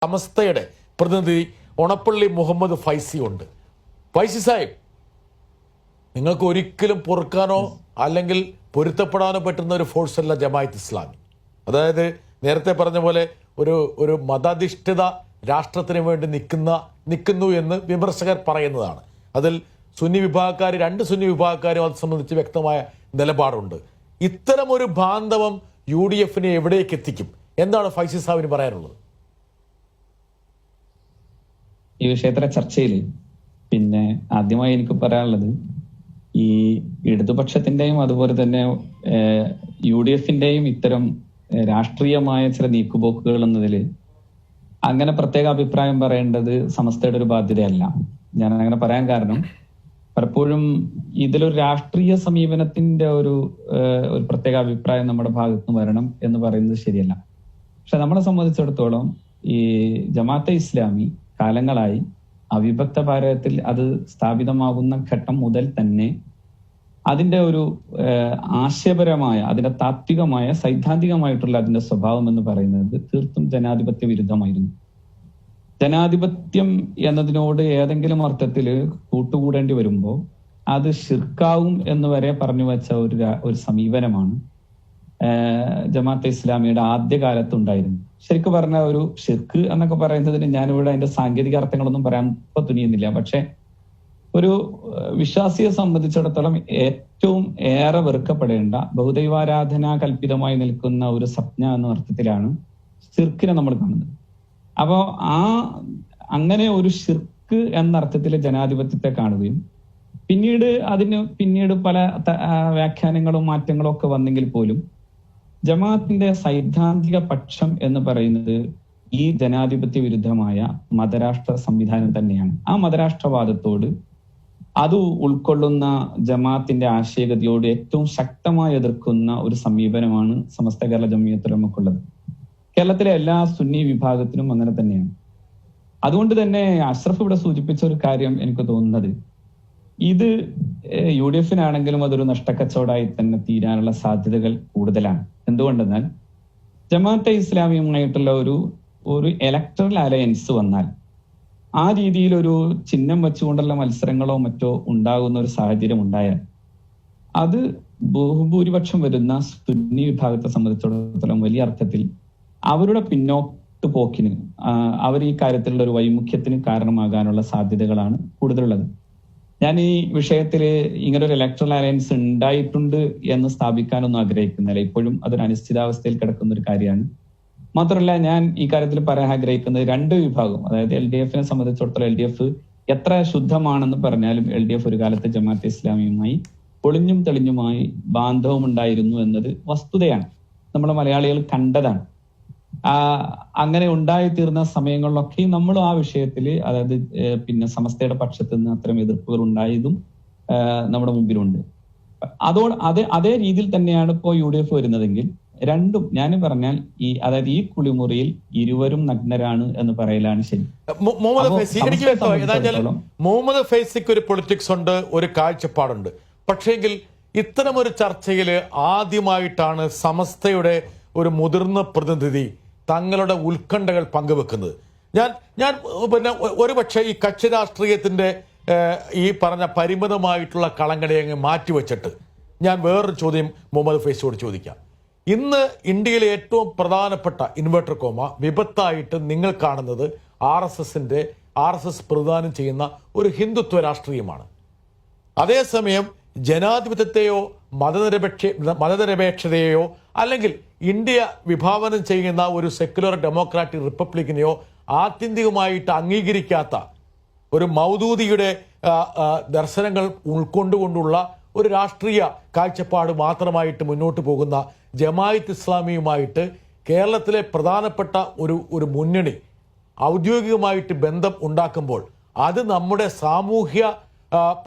സമസ്തയുടെ പ്രതിനിധി ഒണപ്പള്ളി മുഹമ്മദ് ഫൈസി ഉണ്ട്. ഫൈസി സാഹിബ്, നിങ്ങൾക്ക് ഒരിക്കലും പൊറുക്കാനോ അല്ലെങ്കിൽ പൊരുത്തപ്പെടാനോ പറ്റുന്ന ഒരു ഫോഴ്സ് അല്ല ജമാഅത്ത് ഇസ്ലാമി. അതായത് നേരത്തെ പറഞ്ഞ പോലെ ഒരു മതാധിഷ്ഠിത രാഷ്ട്രത്തിന് വേണ്ടി നിൽക്കുന്നു എന്ന് വിമർശകർ പറയുന്നതാണ്. അതിൽ സുന്നി വിഭാഗക്കാർ, രണ്ട് സുന്നി വിഭാഗക്കാരും അത് സംബന്ധിച്ച് വ്യക്തമായ നിലപാടുണ്ട്. ഇത്തരം ഒരു ബാന്ധവം UDF എവിടേക്ക് എത്തിക്കും? എന്താണ് ഫൈസി സാഹിബിന് പറയാനുള്ളത്? ഈ വിഷയത്തിലെ ചർച്ചയിൽ ആദ്യമായി എനിക്ക് പറയാനുള്ളത്, ഈ ഇടതുപക്ഷത്തിന്റെയും അതുപോലെ തന്നെ UDF ഇത്തരം രാഷ്ട്രീയമായ ചില നീക്കുപോക്കുകൾ എന്നതിൽ അങ്ങനെ പ്രത്യേക അഭിപ്രായം പറയേണ്ടത് സമസ്തയുടെ ഒരു ബാധ്യതയല്ല. ഞാൻ അങ്ങനെ പറയാൻ കാരണം, പലപ്പോഴും ഇതിലൊരു രാഷ്ട്രീയ സമീപനത്തിന്റെ ഒരു പ്രത്യേക അഭിപ്രായം നമ്മുടെ ഭാഗത്ത് നിന്ന് വരണം എന്ന് പറയുന്നത് ശരിയല്ല. പക്ഷെ നമ്മളെ സംബന്ധിച്ചിടത്തോളം ഈ ജമാഅത്തെ ഇസ്ലാമി കാലങ്ങളായി അവിഭക്ത ഭാരതത്തിൽ അത് സ്ഥാപിതമാകുന്ന ഘട്ടം മുതൽ തന്നെ അതിന്റെ ഒരു ആശയപരമായ, അതിന്റെ താത്വികമായ, സൈദ്ധാന്തികമായിട്ടുള്ള അതിന്റെ സ്വഭാവം എന്ന് പറയുന്നത് തീർത്തും ജനാധിപത്യ വിരുദ്ധമായിരുന്നു. ജനാധിപത്യം എന്നതിനോട് ഏതെങ്കിലും അർത്ഥത്തിൽ കൂട്ടുകൂടേണ്ടി വരുമ്പോൾ അത് ഷിർക്കാവും എന്ന് വരെ പറഞ്ഞു വെച്ച ഒരു സമീപനമാണ് ജമാഅത്തെ ഇസ്ലാമിയുടെ ആദ്യകാലത്ത് ഉണ്ടായിരുന്നു. ശരിക്കും പറഞ്ഞ ഒരു ഷിർക്ക് എന്നൊക്കെ പറയുന്നതിന് ഞാനിവിടെ അതിന്റെ സാങ്കേതിക അർത്ഥങ്ങളൊന്നും പറയാൻ ഇപ്പൊ തുനിയുന്നില്ല. പക്ഷെ ഒരു വിശ്വാസിയെ സംബന്ധിച്ചിടത്തോളം ഏറ്റവും ഏറെ വെറുക്കപ്പെടേണ്ട, ബഹുദൈവാരാധന കൽപ്പിതമായി നിൽക്കുന്ന ഒരു സംജ്ഞ എന്ന അർത്ഥത്തിലാണ് ഷിർക്കിനെ നമ്മൾ കാണുന്നത്. അപ്പോ അങ്ങനെ ഒരു ഷിർക്ക് എന്ന അർത്ഥത്തിൽ ജനാധിപത്യത്തെ കാണുകയും പിന്നീട് പല വ്യാഖ്യാനങ്ങളും മാറ്റങ്ങളും ഒക്കെ വന്നെങ്കിൽ പോലും ജമാഅത്തിന്റെ സൈദ്ധാന്തിക പക്ഷം എന്ന് പറയുന്നത് ഈ ജനാധിപത്യ വിരുദ്ധമായ മതരാഷ്ട്ര സംവിധാനം തന്നെയാണ്. ആ മതരാഷ്ട്രവാദത്തോട്, അത് ഉൾക്കൊള്ളുന്ന ജമാഅത്തിന്റെ ആശയഗതിയോട് ഏറ്റവും ശക്തമായി എതിർക്കുന്ന ഒരു സമീപനമാണ് സമസ്ത കേരള ജംഇയ്യത്തുൽ ഉലമക്കുള്ളത്. കേരളത്തിലെ എല്ലാ സുന്നി വിഭാഗത്തിനും അങ്ങനെ തന്നെയാണ്. അതുകൊണ്ട് തന്നെ അഷ്റഫ് ഇവിടെ സൂചിപ്പിച്ച ഒരു കാര്യം എനിക്ക് തോന്നുന്നത്, ഇത് UDF അതൊരു നഷ്ടക്കച്ചവടമായി തന്നെ തീരാനുള്ള സാധ്യതകൾ കൂടുതലാണ്. എന്തുകൊണ്ടെന്നാൽ ജമാഅത്തെ ഇസ്ലാമിയുമായിട്ടുള്ള ഒരു ഇലക്ടറൽ അലയൻസ് വന്നാൽ, ആ രീതിയിൽ ഒരു ചിഹ്നം വെച്ചുകൊണ്ടുള്ള മത്സരങ്ങളോ മറ്റോ ഉണ്ടാകുന്ന ഒരു സാഹചര്യം ഉണ്ടായാൽ, അത് ബഹുഭൂരിപക്ഷം വരുന്ന സുന്നി വിഭാഗത്തെ സംബന്ധിച്ചിടത്തോളം വലിയ അർത്ഥത്തിൽ അവരുടെ പിന്നോട്ട് പോക്കിന്, അവർ ഈ കാര്യത്തിലുള്ള ഒരു വൈമുഖ്യത്തിന് കാരണമാകാനുള്ള സാധ്യതകളാണ് കൂടുതലുള്ളത്. ഞാൻ ഈ വിഷയത്തിൽ ഇങ്ങനെ ഒരു ഇലക്ട്രൽ അലയൻസ് ഉണ്ടായിട്ടുണ്ട് എന്ന് സ്ഥാപിക്കാനൊന്നും ആഗ്രഹിക്കുന്നില്ല. ഇപ്പോഴും അതൊരു അനിശ്ചിതാവസ്ഥയിൽ കിടക്കുന്ന ഒരു കാര്യമാണ്. മാത്രമല്ല, ഞാൻ ഈ കാര്യത്തിൽ പറയാൻ ആഗ്രഹിക്കുന്നത്, രണ്ട് വിഭാഗം, അതായത് LDF സംബന്ധിച്ചിടത്തോളം LDF എത്ര ശുദ്ധമാണെന്ന് പറഞ്ഞാലും LDF ഒരു കാലത്ത് ജമാഅത്തെ ഇസ്ലാമിയുമായി ഒളിഞ്ഞും തെളിഞ്ഞുമായി ബാന്ധവം ഉണ്ടായിരുന്നു എന്നത് വസ്തുതയാണ്. നമ്മൾ മലയാളികൾ കണ്ടതാണ്. അങ്ങനെ ഉണ്ടായിത്തീർന്ന സമയങ്ങളിലൊക്കെ നമ്മൾ ആ വിഷയത്തിൽ, അതായത് സമസ്തയുടെ പക്ഷത്ത് നിന്ന് അത്തരം എതിർപ്പുകൾ ഉണ്ടായതും നമ്മുടെ മുമ്പിലുണ്ട്. അതേ രീതിയിൽ തന്നെയാണ് ഇപ്പോൾ UDF വരുന്നതെങ്കിൽ, രണ്ടും ഞാൻ പറഞ്ഞാൽ അതായത് ഈ കുളിമുറിയിൽ ഇരുവരും നഗ്നരാണ് എന്ന് പറയലാണ് ശരി. മുഹമ്മദ് ഫൈസിക്ക് ഒരു പൊളിറ്റിക്സ് ഉണ്ട്, ഒരു കാഴ്ചപ്പാടുണ്ട്. പക്ഷേങ്കിൽ ഇത്തരമൊരു ചർച്ചയിൽ ആദ്യമായിട്ടാണ് സമസ്തയുടെ ഒരു മുതിർന്ന പ്രതിനിധി തങ്ങളുടെ ഉത്കണ്ഠകൾ പങ്കുവെക്കുന്നത്. ഞാൻ ഒരുപക്ഷെ ഈ കക്ഷി രാഷ്ട്രീയത്തിന്റെ ഈ പറഞ്ഞ പരിമിതമായിട്ടുള്ള കളങ്ങളെ അങ്ങ് മാറ്റിവെച്ചിട്ട് ഞാൻ വേറൊരു ചോദ്യം മുഹമ്മദ് ഫൈസിയോട് ചോദിക്കാം. ഇന്ന് ഇന്ത്യയിലെ ഏറ്റവും പ്രധാനപ്പെട്ട ഇൻവെർട്ടർ കോമ വിപത്തായിട്ട് നിങ്ങൾ കാണുന്നത് RSS പ്രദാനം ചെയ്യുന്ന ഒരു ഹിന്ദുത്വ രാഷ്ട്രീയമാണ്. അതേസമയം ജനാധിപത്യത്തെയോ മതനിരപേക്ഷതയെയോ അല്ലെങ്കിൽ ഇന്ത്യ വിഭാവനം ചെയ്യുന്ന ഒരു സെക്യുലർ ഡെമോക്രാറ്റിക് റിപ്പബ്ലിക്കിനെയോ ആത്യന്തികമായിട്ട് അംഗീകരിക്കാത്ത ഒരു മൗദൂദിയുടെ ദർശനങ്ങൾ ഉൾക്കൊണ്ടുകൊണ്ടുള്ള ഒരു രാഷ്ട്രീയ കാഴ്ചപ്പാട് മാത്രമായിട്ട് മുന്നോട്ട് പോകുന്ന ജമാഅത്ത് ഇസ്ലാമിയുമായിട്ട് കേരളത്തിലെ പ്രധാനപ്പെട്ട ഒരു മുന്നണി ഔദ്യോഗികമായിട്ട് ബന്ധം ഉണ്ടാക്കുമ്പോൾ അത് നമ്മുടെ സാമൂഹ്യ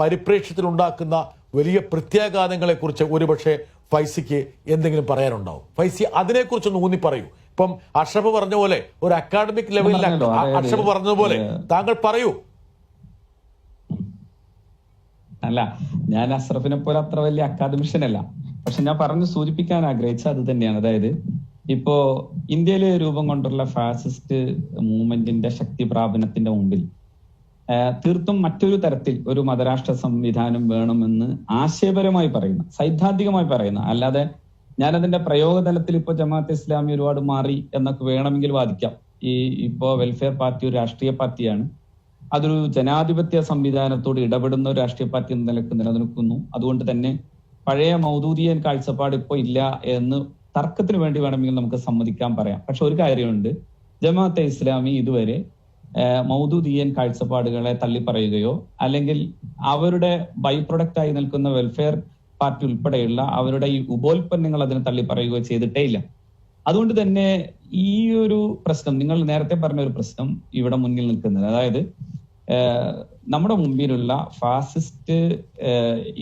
പരിപ്രേക്ഷ്യത്തിൽ ഉണ്ടാക്കുന്ന വലിയ പ്രത്യാഘാതങ്ങളെക്കുറിച്ച് ഒരുപക്ഷെ ഫൈസിക്ക് എന്തെങ്കിലും പറയാനുണ്ടാവും. ഫൈസി അതിനെക്കുറിച്ചൊന്ന് ഊന്നി പറയൂ. ഇപ്പം അഷ്റഫ് പറഞ്ഞ പോലെ ഒരു അക്കാഡമിക് ലെവലിൽ അഷ്റഫ് പറഞ്ഞതുപോലെ താങ്കൾ പറയൂ. അല്ല, ഞാൻ അഷ്റഫിനെ പോലെ അത്ര വലിയ അക്കാദമിഷ്യൻ അല്ല. പക്ഷെ ഞാൻ പറഞ്ഞു സൂചിപ്പിക്കാൻ ആഗ്രഹിച്ച അത് തന്നെയാണ്. അതായത് ഇപ്പോ ഇന്ത്യയിൽ രൂപം കൊണ്ടുള്ള ഫാസിസ്റ്റ് മൂവ്മെന്റിന്റെ ശക്തി പ്രാപനത്തിന്റെ മുമ്പിൽ തീർത്തും മറ്റൊരു തരത്തിൽ ഒരു മതരാഷ്ട്ര സംവിധാനം വേണമെന്ന് ആശയപരമായി പറയുന്ന, സൈദ്ധാന്തികമായി പറയുന്ന, അല്ലാതെ ഞാനതിന്റെ പ്രയോഗതലത്തിൽ ഇപ്പൊ ജമാഅത്തെ ഇസ്ലാമി ഒരുപാട് മാറി എന്നൊക്കെ വേണമെങ്കിൽ വാദിക്കാം. ഇപ്പോ വെൽഫെയർ പാർട്ടി ഒരു രാഷ്ട്രീയ പാർട്ടിയാണ്. അതൊരു ജനാധിപത്യ സംവിധാനത്തോട് ഇടപെടുന്ന ഒരു രാഷ്ട്രീയ പാർട്ടി എന്ന നിലക്ക് നിലനിൽക്കുന്നു. അതുകൊണ്ട് തന്നെ പഴയ മൗദൂദിയൻ കാഴ്ചപ്പാട് ഇപ്പൊ ഇല്ല എന്ന് തർക്കത്തിന് വേണ്ടി വേണമെങ്കിൽ നമുക്ക് സമ്മതിക്കാൻ പറയാം. പക്ഷെ ഒരു കാര്യമുണ്ട്, ജമാഅത്തെ ഇസ്ലാമി ഇതുവരെ മൗദൂദിയൻ കാഴ്ചപ്പാടുകളെ തള്ളിപ്പറയുകയോ അല്ലെങ്കിൽ അവരുടെ ബൈ പ്രൊഡക്റ്റ് ആയി നിൽക്കുന്ന വെൽഫെയർ പാർട്ടി ഉൾപ്പെടെയുള്ള അവരുടെ ഈ ഉപോൽപ്പന്നങ്ങൾ അതിനെ തള്ളിപ്പറയുകയോ ചെയ്തിട്ടേ ഇല്ല. അതുകൊണ്ട് തന്നെ ഈ ഒരു പ്രശ്നം, നിങ്ങൾ നേരത്തെ പറഞ്ഞ ഒരു പ്രശ്നം ഇവിടെ മുന്നിൽ നിൽക്കുന്നത്, അതായത് നമ്മുടെ മുമ്പിലുള്ള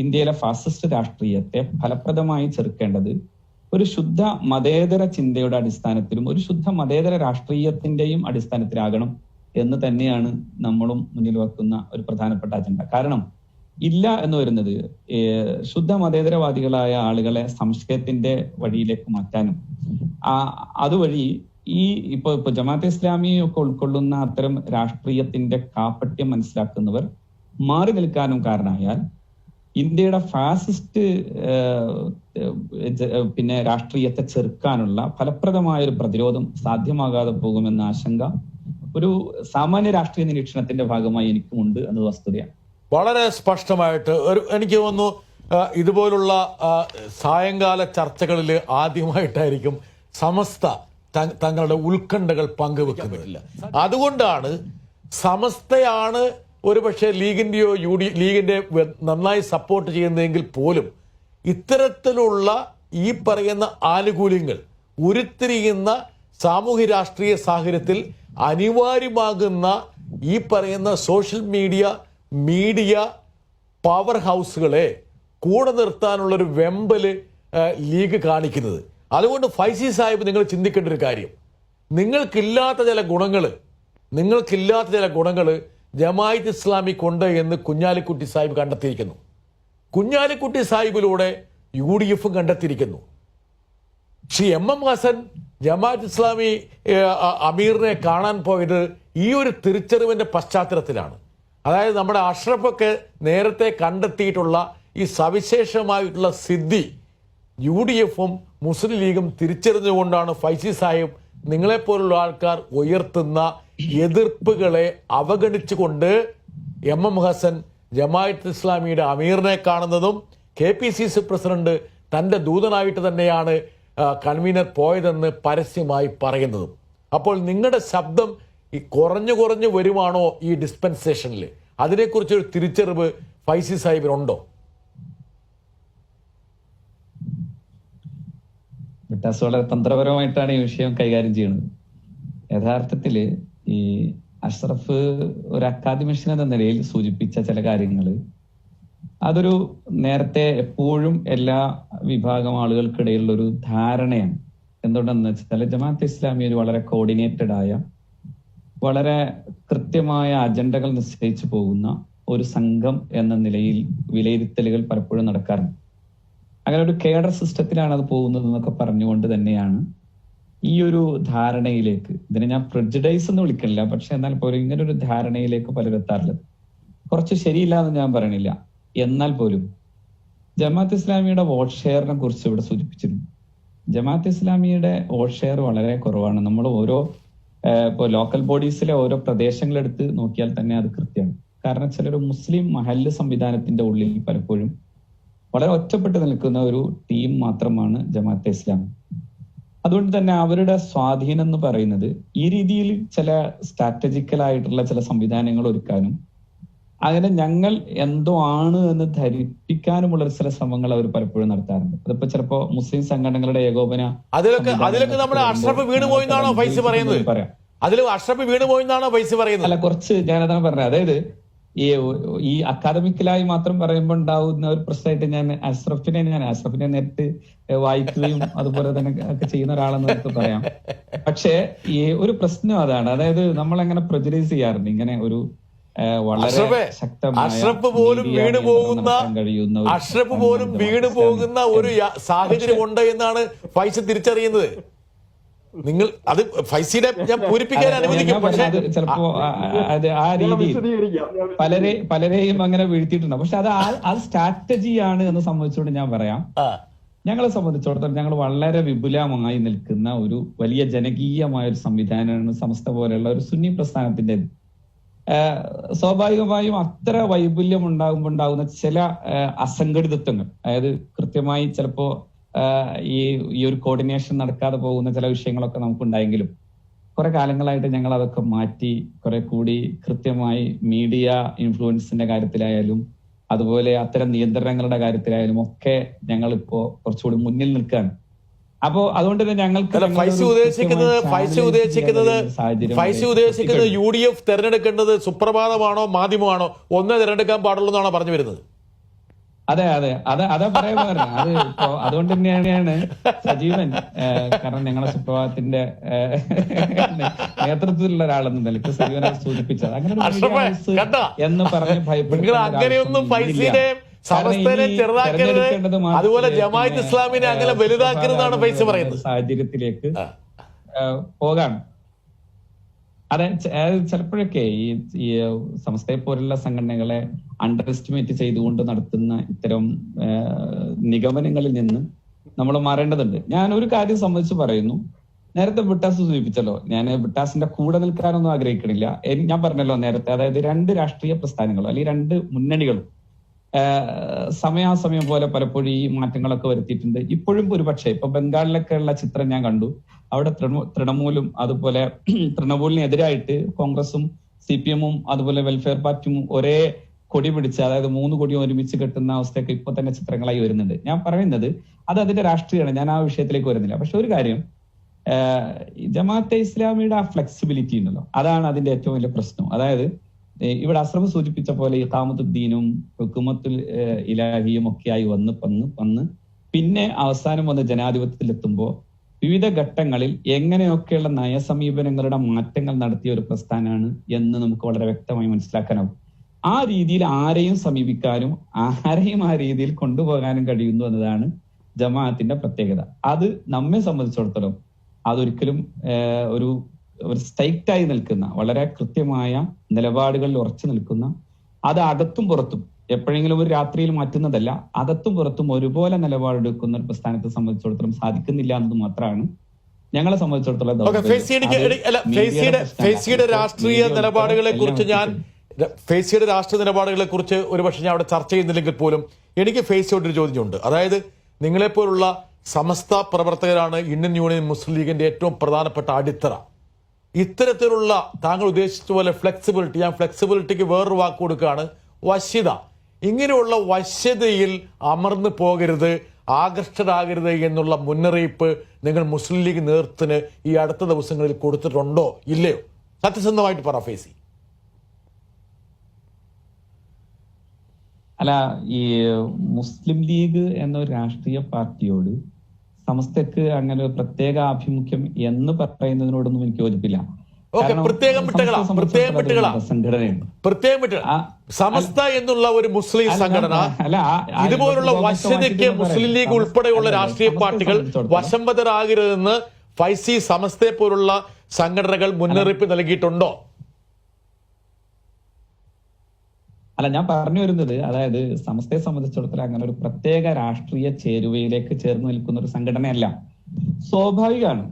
ഇന്ത്യയിലെ ഫാസിസ്റ്റ് രാഷ്ട്രീയത്തെ ഫലപ്രദമായി ചെറുക്കേണ്ടത് ഒരു ശുദ്ധ മതേതര ചിന്തയുടെ അടിസ്ഥാനത്തിലും ഒരു ശുദ്ധ മതേതര രാഷ്ട്രീയത്തിന്റെയും അടിസ്ഥാനത്തിലാകണം എന്ന് തന്നെയാണ് നമ്മളും മുന്നിൽ വെക്കുന്ന ഒരു പ്രധാനപ്പെട്ട അജണ്ട. കാരണം ഇല്ല എന്ന് വരുന്നത് ശുദ്ധ മതേതരവാദികളായ ആളുകളെ സംശയത്തിന്റെ വഴിയിലേക്ക് മാറ്റാനും അതുവഴി ഇപ്പൊ ജമാഅത്തെ ഇസ്ലാമി ഒക്കെ ഉൾക്കൊള്ളുന്ന അത്തരം രാഷ്ട്രീയത്തിന്റെ കാപട്യം മനസ്സിലാക്കുന്നവർ മാറി നിൽക്കാനും കാരണമായാൽ ഇന്ത്യയുടെ ഫാസിസ്റ്റ് രാഷ്ട്രീയത്തെ ചെറുക്കാനുള്ള ഫലപ്രദമായ ഒരു പ്രതിരോധം സാധ്യമാകാതെ പോകുമെന്ന ആശങ്ക ഒരു സാമാന്യ രാഷ്ട്രീയ നിരീക്ഷണത്തിന്റെ ഭാഗമായി എനിക്കുമുണ്ട് എന്നത് വസ്തുതയാണ്. വളരെ സ്പഷ്ടമായിട്ട് എനിക്ക് തോന്നുന്നു ഇതുപോലുള്ള സായങ്കാല ചർച്ചകളിൽ ആദ്യമായിട്ടായിരിക്കും സമസ്ത തങ്ങളുടെ ഉത്കണ്ഠകൾ പങ്കുവെക്കുന്നില്ല. അതുകൊണ്ടാണ് സമസ്തയാണ് ഒരുപക്ഷെ ലീഗിന്റെയോ ലീഗിന്റെ നന്നായി സപ്പോർട്ട് ചെയ്യുന്നതെങ്കിൽ പോലും ഇത്തരത്തിലുള്ള ഈ പറയുന്ന ആനുകൂല്യങ്ങൾ ഉരുത്തിരിയുന്ന സാമൂഹ്യ രാഷ്ട്രീയ സാഹചര്യത്തിൽ അനിവാര്യമാകുന്ന ഈ പറയുന്ന സോഷ്യൽ മീഡിയ പവർ ഹൗസുകളെ കൂടെ നിർത്താനുള്ളൊരു വെമ്പല് ലീഗ് കാണിക്കുന്നത്. അതുകൊണ്ട് ഫൈസി സാഹിബ് നിങ്ങൾ ചിന്തിക്കേണ്ട ഒരു കാര്യം, നിങ്ങൾക്കില്ലാത്ത ചില ഗുണങ്ങൾ ജമാഅത്ത് ഇസ്ലാമിക്കുണ്ട് എന്ന് കുഞ്ഞാലിക്കുട്ടി സാഹിബ് കണ്ടെത്തിയിരിക്കുന്നു. കുഞ്ഞാലിക്കുട്ടി സാഹിബിലൂടെ UDF കണ്ടെത്തിയിരിക്കുന്നു. ശ്രീ MM ഹസൻ ജമാഅത്ത് ഇസ്ലാമി അമീറിനെ കാണാൻ പോയത് ഈ ഒരു തിരിച്ചറിവിന്റെ പശ്ചാത്തലത്തിലാണ്. അതായത് നമ്മുടെ അഷ്റഫൊക്കെ നേരത്തെ കണ്ടെത്തിയിട്ടുള്ള ഈ സവിശേഷമായിട്ടുള്ള സിദ്ധി UDFും മുസ്ലിം ലീഗും തിരിച്ചറിഞ്ഞുകൊണ്ടാണ് ഫൈസി സാഹിബ് നിങ്ങളെപ്പോലുള്ള ആൾക്കാർ ഉയർത്തുന്ന എതിർപ്പുകളെ അവഗണിച്ചുകൊണ്ട് MM ഹസൻ ജമാഅത്ത് ഇസ്ലാമിയുടെ അമീറിനെ കാണുന്നതും KPCC പ്രസിഡന്റ് തന്റെ ദൂതനായിട്ട് തന്നെയാണ് കൺവീനർ പോയതെന്ന് പരസ്യമായി പറയുന്നതും. അപ്പോൾ നിങ്ങളുടെ ശബ്ദം ഈ കുറഞ്ഞു വരുവാണോ ഈ ഡിസ്പെൻസേഷനിൽ? അതിനെക്കുറിച്ചൊരു തിരിച്ചറിവ് ഫൈസി സാഹിബിനുണ്ടോ? വിട്ടാസ് വളരെ തന്ത്രപരമായിട്ടാണ് ഈ വിഷയം കൈകാര്യം ചെയ്യുന്നത്. യഥാർത്ഥത്തില് ഈ അഷ്റഫ് ഒരു അക്കാദമിഷ്യൻ എന്ന നിലയിൽ സൂചിപ്പിച്ച ചില കാര്യങ്ങൾ അതൊരു നേരത്തെ എപ്പോഴും എല്ലാ വിഭാഗം ആളുകൾക്കിടയിലുള്ള ഒരു ധാരണയാണ്. എന്തുകൊണ്ടെന്ന് വെച്ചാൽ ജമാഅത്തെ ഇസ്ലാമി ഒരു വളരെ കോർഡിനേറ്റഡ് ആയ വളരെ കൃത്യമായ അജണ്ടകൾ നിശ്ചയിച്ചു പോകുന്ന ഒരു സംഘം എന്ന നിലയിൽ വിലയിരുത്തലുകൾ പലപ്പോഴും നടക്കാറുണ്ട്. അങ്ങനെ ഒരു കേഡർ സിസ്റ്റത്തിലാണ് അത് പോകുന്നത് എന്നൊക്കെ പറഞ്ഞുകൊണ്ട് തന്നെയാണ് ഈ ഒരു ധാരണയിലേക്ക്, ഇതിനെ ഞാൻ പ്രെജുഡൈസ് എന്ന് വിളിക്കണില്ല, പക്ഷെ എന്നാൽ പോലും ഇങ്ങനെ ഒരു ധാരണയിലേക്ക് പലരും എത്താറുള്ളത്. കുറച്ച് ശരിയില്ല എന്ന് ഞാൻ പറയണില്ല. എന്നാൽ പോലും ജമാഅത്ത് ഇസ്ലാമിയുടെ വോട്ട് ഷെയറിനെ കുറിച്ച് ഇവിടെ സൂചിപ്പിച്ചിരുന്നു. ജമാഅത്ത് ഇസ്ലാമിയുടെ വോട്ട് ഷെയർ വളരെ കുറവാണ്. നമ്മൾ ഓരോ ഇപ്പോൾ ലോക്കൽ ബോഡീസിലെ ഓരോ പ്രദേശങ്ങളെടുത്ത് നോക്കിയാൽ തന്നെ അത് കൃത്യമാണ്. കാരണം ചിലർ മുസ്ലിം മഹല്ല് സംവിധാനത്തിന്റെ ഉള്ളിൽ പലപ്പോഴും വളരെ ഒറ്റപ്പെട്ട് നിൽക്കുന്ന ഒരു ടീം മാത്രമാണ് ജമാഅത്തെ ഇസ്ലാമി. അതുകൊണ്ട് തന്നെ അവരുടെ സ്വാധീനം എന്ന് പറയുന്നത് ഈ രീതിയിൽ ചില സ്ട്രാറ്റജിക്കലായിട്ടുള്ള ചില സംവിധാനങ്ങൾ ഒരുക്കാനും അങ്ങനെ ഞങ്ങൾ എന്തോ ആണ് എന്ന് ധരിപ്പിക്കാനുമുള്ള ചില ശ്രമങ്ങൾ അവർ പലപ്പോഴും നടത്താറുണ്ട്. അതിപ്പോ ചിലപ്പോ മുസ്ലിം സംഘടനകളുടെ ഏകോപന അതിലൊക്കെ നമ്മുടെ അഷ്റഫ് വീണുപോയെന്നാണോ ഫൈസി പറയുന്നത്? അഷ്റഫ് വീണുപോയെന്നാണോ ഫൈസി പറയുന്നത്? അല്ല, കുറച്ച് ഞാനതാണ് പറഞ്ഞത്. അതായത് ഈ അക്കാദമിക്കലായി മാത്രം പറയുമ്പോൾ ഉണ്ടാവുന്ന ഒരു പ്രശ്നമായിട്ട് ഞാൻ അഷ്റഫിനെ നേരിട്ട് വായിക്കുകയും അതുപോലെ തന്നെ ഒക്കെ ചെയ്യുന്ന ഒരാളെന്ന് നമുക്ക് പറയാം. പക്ഷേ ഈ ഒരു പ്രശ്നം അതാണ്, അതായത് നമ്മൾ എങ്ങനെ പ്രൊജറൈസ് ചെയ്യാറുണ്ട് ഇങ്ങനെ ഒരു വളരെ അഷ്റഫ് പോലും വീണു പോകുന്ന ഒരു സാഹചര്യം ഉണ്ട് എന്നാണ് ഫൈസി തിരിച്ചറിയുന്നത്. നിങ്ങൾ അത് ഫൈസിനെ ഞാൻ പൂരിപ്പിക്കാൻ അനുവദിക്കും. പക്ഷേ ചിലപ്പോ അത് ആ രീതിയിൽ പലരെയും അങ്ങനെ വീഴ്ത്തിയിട്ടുണ്ട്. പക്ഷെ അത് ആ സ്ട്രാറ്റജിയാണ് എന്ന് സംബന്ധിച്ചുകൊണ്ട് ഞാൻ പറയാം. ഞങ്ങളെ സംബന്ധിച്ചിടത്തോളം ഞങ്ങൾ വളരെ വിപുലമായി നിൽക്കുന്ന ഒരു വലിയ ജനകീയമായ ഒരു സംവിധാനമാണ് സമസ്ത പോലെയുള്ള ഒരു സുന്നി പ്രസ്ഥാനത്തിന്റെ. സ്വാഭാവികമായും അത്ര വൈപുല്യം ഉണ്ടാകുന്ന ചില അസംഘടിതത്വങ്ങൾ, അതായത് കൃത്യമായി ചിലപ്പോ ഈ ഒരു കോർഡിനേഷൻ നടക്കാതെ പോകുന്ന ചില വിഷയങ്ങളൊക്കെ നമുക്കുണ്ടായെങ്കിലും കുറെ കാലങ്ങളായിട്ട് ഞങ്ങൾ അതൊക്കെ മാറ്റി കുറെ കൂടി കൃത്യമായി മീഡിയ ഇൻഫ്ലുവൻസിന്റെ കാര്യത്തിലായാലും അതുപോലെ അത്തരം നിയന്ത്രണങ്ങളുടെ കാര്യത്തിലായാലും ഒക്കെ ഞങ്ങൾ ഇപ്പോ കുറച്ചുകൂടി മുന്നിൽ നിൽക്കുകയാണ്. അപ്പോ അതുകൊണ്ട് തന്നെ ഞങ്ങൾക്ക് ഫൈസി ഉദ്ദേശിക്കുന്നത് UDF തെരഞ്ഞെടുക്കേണ്ടത് സുപ്രഭാതമാണോ മാധ്യമമാണോ ഒന്നേ തെരഞ്ഞെടുക്കാൻ പാടുള്ളൂ എന്നാണോ പറഞ്ഞു വരുന്നത്? അതെ അതാ പറയാൻ പറഞ്ഞത്. അത് ഇപ്പോ അതുകൊണ്ട് തന്നെയാണ് സജീവൻ, കാരണം ഞങ്ങളെ സുപ്രഭാതത്തിന്റെ നേതൃത്വത്തിലുള്ള ഒരാളെന്ന നിലയ്ക്ക് സജീവനെ സൂചിപ്പിച്ചത് അങ്ങനെ എന്ന് പറഞ്ഞ് അതുപോലെ ജമാഅത്ത് ഇസ്ലാമിനെ അങ്ങനെ വലുതാക്കുന്നതാണ് പൈസ പറയുന്നത് സാഹചര്യത്തിലേക്ക് പോകാൻ. അതെ, ചിലപ്പോഴൊക്കെ ഈ സംസ്ഥയെ പോലുള്ള സംഘടനകളെ അണ്ടർ എസ്റ്റിമേറ്റ് ചെയ്തുകൊണ്ട് നടത്തുന്ന ഇത്തരം നിഗമനങ്ങളിൽ നിന്ന് നമ്മൾ മാറേണ്ടതുണ്ട്. ഞാൻ ഒരു കാര്യം സംബന്ധിച്ച് പറയുന്നു. നേരത്തെ ബിട്ടാസ് സൂചിപ്പിച്ചല്ലോ, ഞാൻ ബിട്ടാസിന്റെ കൂടെ നിൽക്കാനൊന്നും ആഗ്രഹിക്കണില്ല. ഞാൻ പറഞ്ഞല്ലോ നേരത്തെ, അതായത് രണ്ട് രാഷ്ട്രീയ പ്രസ്ഥാനങ്ങളും അല്ലെങ്കിൽ രണ്ട് മുന്നണികളും സമയാസമയം പോലെ പലപ്പോഴും ഈ മാറ്റങ്ങളൊക്കെ വരുത്തിയിട്ടുണ്ട്. ഇപ്പോഴും ഒരുപക്ഷെ ഇപ്പൊ ബംഗാളിലൊക്കെ ഉള്ള ചിത്രം ഞാൻ കണ്ടു. അവിടെ തൃണമൂലും അതുപോലെ തൃണമൂലിനെതിരായിട്ട് കോൺഗ്രസും CPM-ഉം അതുപോലെ വെൽഫെയർ പാർട്ടിയും ഒരേ കൊടി പിടിച്ച്, അതായത് 3 കൊടിയും ഒരുമിച്ച് കെട്ടുന്ന അവസ്ഥയൊക്കെ ഇപ്പൊ തന്നെ ചിത്രങ്ങളായി വരുന്നുണ്ട്. ഞാൻ പറയുന്നത് അത് അതിന്റെ രാഷ്ട്രീയമാണ്, ഞാൻ ആ വിഷയത്തിലേക്ക് വരുന്നില്ല. പക്ഷെ ഒരു കാര്യം, ജമാഅത്തെ ഇസ്ലാമിയുടെ ആ ഫ്ലെക്സിബിലിറ്റി ഉണ്ടല്ലോ, അതാണ് അതിന്റെ ഏറ്റവും വലിയ പ്രശ്നം. അതായത് ഇവിടെ അസ്രഫ് സൂചിപ്പിച്ച പോലെ ഇഖാമത്തുദ്ദീനും ഹുക്കുമത്തുൽ ഇലാഹിയും ഒക്കെയായി വന്ന് പിന്നെ അവസാനം വന്ന് ജനാധിപത്യത്തിലെത്തുമ്പോൾ വിവിധ ഘട്ടങ്ങളിൽ എങ്ങനെയൊക്കെയുള്ള നയസമീപനങ്ങളുടെ മാറ്റങ്ങൾ നടത്തിയ ഒരു പ്രസ്ഥാനമാണ് എന്ന് നമുക്ക് വളരെ വ്യക്തമായി മനസ്സിലാക്കാനാവും. ആ രീതിയിൽ ആരെയും സമീപിക്കാനും ആരെയും ആ രീതിയിൽ കൊണ്ടുപോകാനും കഴിയുന്നു എന്നതാണ് ജമാഅത്തിന്റെ പ്രത്യേകത. അത് നമ്മെ സംബന്ധിച്ചിടത്തോളം അതൊരിക്കലും ഒരു സ്ട്രൈക്റ്റായി നിൽക്കുന്ന, വളരെ കൃത്യമായ നിലപാടുകളിൽ ഉറച്ചു നിൽക്കുന്ന, അത് അകത്തും പുറത്തും എപ്പോഴെങ്കിലും ഒരു രാത്രിയിൽ മാറ്റുന്നതല്ല, അകത്തും പുറത്തും ഒരുപോലെ നിലപാടെടുക്കുന്ന ഒരു പ്രസ്ഥാനത്തെ സംബന്ധിച്ചിടത്തോളം സാധിക്കുന്നില്ല എന്നത് മാത്രമാണ് ഞങ്ങളെ സംബന്ധിച്ചിടത്തോളം. ഫേസിയുടെ രാഷ്ട്രീയ നിലപാടുകളെ കുറിച്ച് ഒരുപക്ഷെ ഞാൻ അവിടെ ചർച്ച ചെയ്യുന്നില്ലെങ്കിൽ പോലും എനിക്ക് ഫേസിയോട് ഒരു ചോദ്യമുണ്ട്. അതായത് നിങ്ങളെപ്പോലുള്ള സമസ്ത പ്രവർത്തകരാണ് ഇന്ത്യൻ യൂണിയൻ മുസ്ലിം ലീഗിന്റെ ഏറ്റവും പ്രധാനപ്പെട്ട അടിത്തറ. ഇത്തരത്തിലുള്ള താങ്കൾ ഉദ്ദേശിച്ച പോലെ ഫ്ലെക്സിബിലിറ്റി, ഞാൻ ഫ്ലെക്സിബിലിറ്റിക്ക് വേറൊരു വാക്ക് കൊടുക്കുകയാണ്, വശ്യത. ഇങ്ങനെയുള്ള വശ്യതയിൽ അമർന്നു പോകരുത്, ആകർഷകരാകരുത് എന്നുള്ള മുന്നറിയിപ്പ് നിങ്ങൾ മുസ്ലിം ലീഗ് നേതൃത്വത്തിന് ഈ അടുത്ത ദിവസങ്ങളിൽ കൊടുത്തിട്ടുണ്ടോ ഇല്ലയോ? സത്യസന്ധമായിട്ട് പറ ഫേസി. അല്ല, ഈ മുസ്ലിം ലീഗ് എന്നൊരു രാഷ്ട്രീയ പാർട്ടിയോട് സമസ്തക്ക് അങ്ങനെ ഒരു പ്രത്യേക ആഭിമുഖ്യം എന്ന് പറയുന്നതിനോടൊന്നും എനിക്ക് യോജിപ്പില്ല. സമസ്ത എന്നുള്ള ഒരു മുസ്ലിം സംഘടന ഇതുപോലുള്ള വശ്യതയ്ക്ക് മുസ്ലിം ലീഗ് ഉൾപ്പെടെയുള്ള രാഷ്ട്രീയ പാർട്ടികൾ വശംവദരാകരുതെന്ന് ഫൈസി സമസ്തയെ പോലുള്ള സംഘടനകൾ മുന്നറിയിപ്പ് നൽകിയിട്ടുണ്ടോ? അല്ല, ഞാൻ പറഞ്ഞു വരുന്നത്, അതായത് സമസ്തയെ സംബന്ധിച്ചിടത്തോളം അങ്ങനെ ഒരു പ്രത്യേക രാഷ്ട്രീയ ചേരുവയിലേക്ക് ചേർന്ന് നിൽക്കുന്ന ഒരു സംഘടനയല്ല. സ്വാഭാവികമാണ്,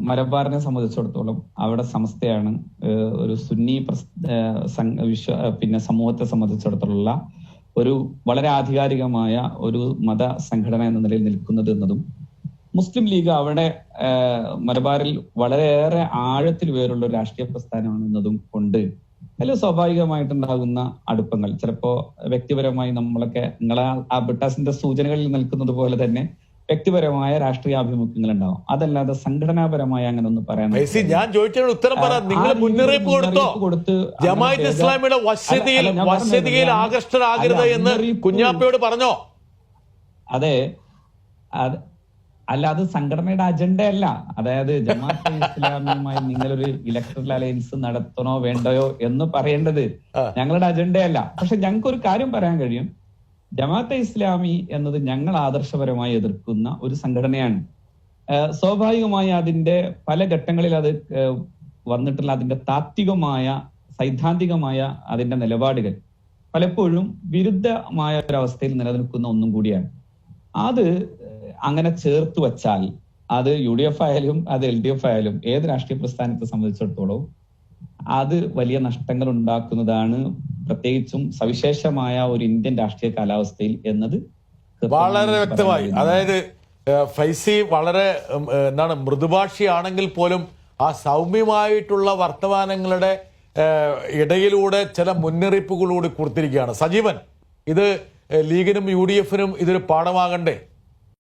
മലബാറിനെ സംബന്ധിച്ചിടത്തോളം അവിടെ സമസ്തയാണ് ഒരു സുന്നി പിന്നെ സമൂഹത്തെ സംബന്ധിച്ചിടത്തോളം ഒരു വളരെ ആധികാരികമായ ഒരു മത സംഘടന എന്ന നിലയിൽ നിൽക്കുന്നത് എന്നതും, മുസ്ലിം ലീഗ് അവിടെ മലബാറിൽ വളരെയേറെ ആഴത്തിൽ വേറുള്ള ഒരു രാഷ്ട്രീയ പ്രസ്ഥാനമാണ് എന്നതും കൊണ്ട് അതിൽ സ്വാഭാവികമായിട്ടുണ്ടാകുന്ന അടുപ്പങ്ങൾ ചിലപ്പോ വ്യക്തിപരമായി നമ്മളൊക്കെ നിങ്ങളെ ആ ബിട്ടാസിന്റെ സൂചനകളിൽ നിൽക്കുന്നത് പോലെ തന്നെ വ്യക്തിപരമായ രാഷ്ട്രീയ ആഭിമുഖ്യങ്ങൾ ഉണ്ടാവും. അതല്ലാതെ സംഘടനാപരമായ അങ്ങനെ ഒന്ന് പറയാൻ ഞാൻ ചോദിച്ചതിന് ഉത്തരം പറ. നിങ്ങൾ മുന്നറിയിപ്പ് കൊടുത്ത് ജമാഅത്ത് ഇസ്ലാമിയുടെ വശ്യതയിൽ ആകർഷ്ടരാകരുത് എന്ന് കുഞ്ഞാപ്പയോട് പറഞ്ഞോ? അതെ, അല്ല, അത് സംഘടനയുടെ അജണ്ടയല്ല. അതായത് ജമാഅത്തെ ഇസ്ലാമിയുമായി നിങ്ങളൊരു ഇലക്ട്രൽ അലയൻസ് നടത്തണോ വേണ്ടയോ എന്ന് പറയേണ്ടത് ഞങ്ങളുടെ അജണ്ടയല്ല. പക്ഷെ ഞങ്ങൾക്ക് ഒരു കാര്യം പറയാൻ കഴിയും, ജമാഅത്തെ ഇസ്ലാമി എന്നത് ഞങ്ങൾ ആദർശപരമായി എതിർക്കുന്ന ഒരു സംഘടനയാണ്. സ്വാഭാവികമായി അതിന്റെ പല ഘട്ടങ്ങളിൽ അത് വന്നിട്ടുള്ള അതിന്റെ താത്വികമായ സൈദ്ധാന്തികമായ അതിന്റെ നിലപാടുകൾ പലപ്പോഴും വിരുദ്ധമായ ഒരവസ്ഥയിൽ നിലനിൽക്കുന്ന ഒന്നും കൂടിയാണ്. അത് അങ്ങനെ ചേർത്ത് വച്ചാൽ അത് UDF ആയാലും അത് LDF ആയാലും ഏത് രാഷ്ട്രീയ പ്രസ്ഥാനത്തെ സംബന്ധിച്ചിടത്തോളം അത് വലിയ നഷ്ടങ്ങൾ ഉണ്ടാക്കുന്നതാണ്, പ്രത്യേകിച്ചും സവിശേഷമായ ഒരു ഇന്ത്യൻ രാഷ്ട്രീയ കാലാവസ്ഥയിൽ എന്നത് വളരെ വ്യക്തമായി. അതായത് ഫൈസി വളരെ എന്താണ് മൃദുഭാഷിയാണെങ്കിൽ പോലും ആ സൗമ്യമായിട്ടുള്ള വർത്തമാനങ്ങളുടെ ഇടയിലൂടെ ചില മുന്നറിയിപ്പുകളൂടി കൊടുത്തിരിക്കുകയാണ്. സജീവൻ, ഇത് ലീഗിനും UDF-നും ഇതൊരു പാഠമാകണ്ടേ?